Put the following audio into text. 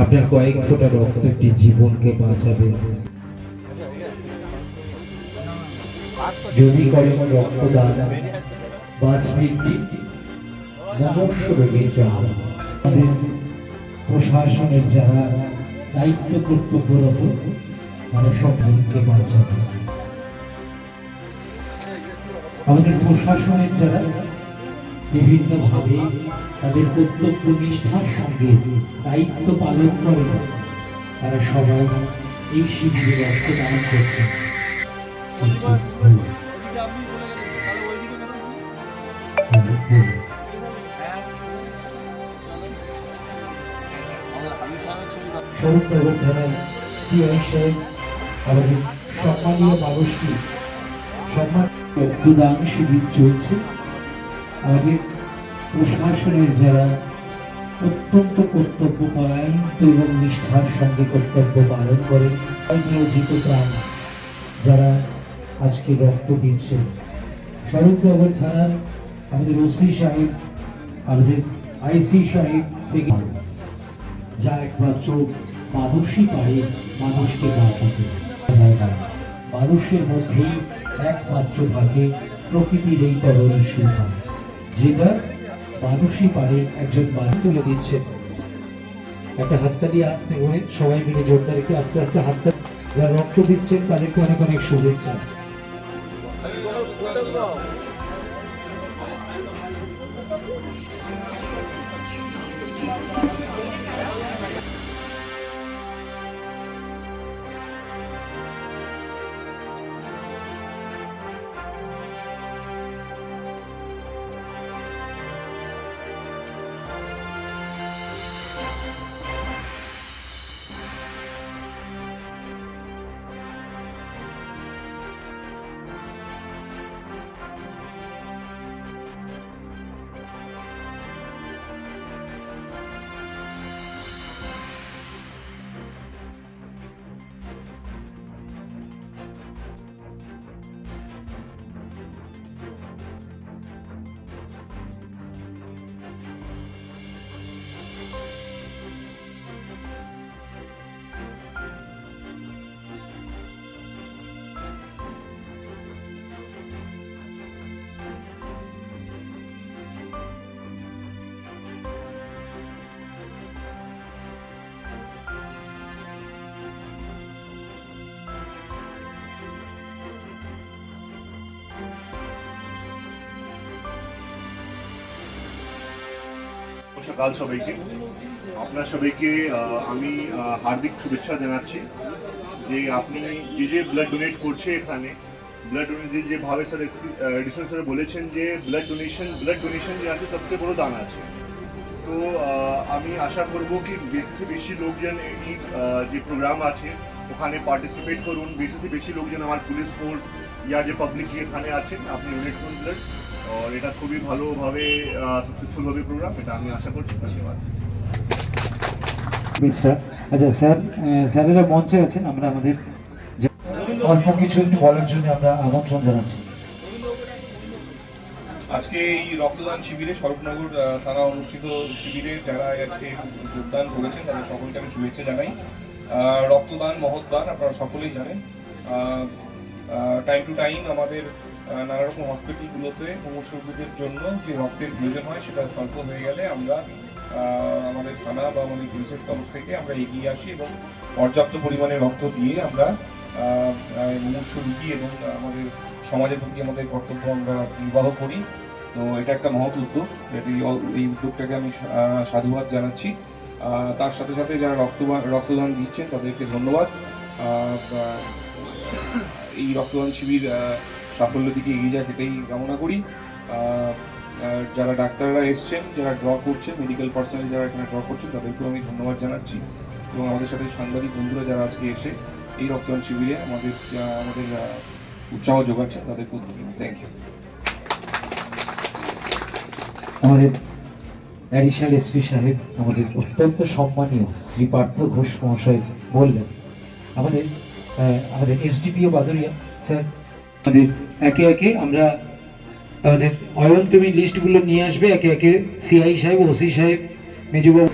আপনার কয়েক ফোঁটা রক্ত একটি জীবনকে বাঁচাবে। যদি করেন রক্তদান বাঁচবে একটি মনুষ্য রোগীর প্রাণ। আমাদের প্রশাসনের যারা দায়িত্ব কর্তব্যরত তারা সব জীবনকে বাঁচাবে। আমাদের প্রশাসনের যারা বিভিন্নভাবে তাদের কর্তব্য নিষ্ঠার সঙ্গে দায়িত্ব পালন করে তারা সবাই এই শিবিরে রক্তদান করছে। স্বরূপনগর থানার সিআই সাহেব আমাদের সম্মানীয় মানুষকে সম্মান রক্তদান শিবির চলছে। আমাদের প্রশাসনের যারা অত্যন্ত কর্তব্যপরায়ণ এবং নিষ্ঠার সঙ্গে কর্তব্য পালন করেন নিয়োজিত প্রাণ যারা আজকে রক্ত দিচ্ছেন। স্বরূপনগর থানার আমাদের ওসি সাহেব, আমাদের আইসি সাহেব, যা একমাত্র মানুষই পারে মানুষকে বাঁচাতে। মানুষের মধ্যেই একমাত্র থাকে প্রকৃতির এই তরল সুখা, যেটা মানুষই পারে একজন মানুষ তুলে দিচ্ছেন। একটা হাততালি আসতে হয়ে সবাই মিলে জোরদার রেখে আস্তে আস্তে হাততালি যারা রক্ত দিচ্ছেন তাদেরকে অনেক অনেক শুভেচ্ছা। সকাল সবাইকে, আপনার সবাইকে আমি হার্দিক শুভেচ্ছা জানাচ্ছি যে আপনি যে ব্লাড ডোনেট করছে এখানে ব্লাড ডোনেট যেভাবে স্যার এডিশন স্যার বলেছেন যে ব্লাড ডোনেশন যে আছে সবচেয়ে বড় দান আছে। তো আমি আশা করব কি বেশি লোকজন এই যে প্রোগ্রাম আছে ওখানে পার্টিসিপেট করুন, বেশি লোকজন আমার পুলিশ ফোর্স ইয়া যে পাবলিক এখানে আছেন আপনি ডোনেট করুন ব্লাড। और এটা খুবই ভালোভাবে সাকসেসফুল হবে প্রোগ্রাম, এটা আমি আশা করছি। ধন্যবাদ। আচ্ছা স্যার, স্যারেরা মঞ্চে আছেন, আমরা আমাদের অল্প কিছু একটু বলার জন্য আমরা আমন্ত্রণ জানাচ্ছি। আজকে এই রক্তদান শিবিরে স্বরূপনগর থানা অনুষ্ঠিত শিবিরে যারা আজকে যোগদান করেছেন তাদের সকলকে আমি শুভেচ্ছা জানাই। রক্তদান মহৎ দান, আপনারা সকলেই জানেন। টাইম টু টাইম আমাদের নানা রকম হসপিটালগুলোতে মুমূর্ষু রোগীদের জন্য যে রক্তের প্রয়োজন হয় সেটা স্বল্প হয়ে গেলে আমরা আমাদের থানা বা আমাদের পুলিশের তরফ থেকে আমরা এগিয়ে আসি এবং পর্যাপ্ত পরিমাণে রক্ত দিয়ে আমরা মুমূর্ষু রোগী এবং আমাদের সমাজের প্রতি আমাদের কর্তব্য আমরা নির্বাহ করি। তো এটা একটা মহৎ উদ্যোগ, এই উদ্যোগটাকে আমি সাধুবাদ জানাচ্ছি। তার সাথে সাথে যারা রক্তদান দিচ্ছেন তাদেরকে ধন্যবাদ। এই রক্তদান শিবির সাফল্যের দিকে এগিয়ে যাক এটাই কামনা করি। যারা ডাক্তাররা এসছেন, যারা ড্র করছেন, মেডিকেল পার্সোনাল যারা এখানে ড্র করছেন তাদেরকেও আমি ধন্যবাদ জানাচ্ছি এবং আমাদের সাথে সাংবাদিক বন্ধুরা যারা আজকে এসে এই রক্তদান শিবিরে আমাদের উৎসাহ যোগাচ্ছেন তাদেরকেও ধন্যবাদ। Thank you. আমাদের অ্যাডিশনাল এসপি সাহেব, আমাদের অত্যন্ত সম্মানীয় শ্রী পার্থ ঘোষ মহাশয় বললেন, আমাদের এসডিপিও বাদুরিয়া স্যার আমাদের একে একে আমরা আমাদের অয়ন তুমি লিস্টগুলো নিয়ে আসবে, একে একে সিআই সাহেব, ওসি সাহেব, মেজুবাবু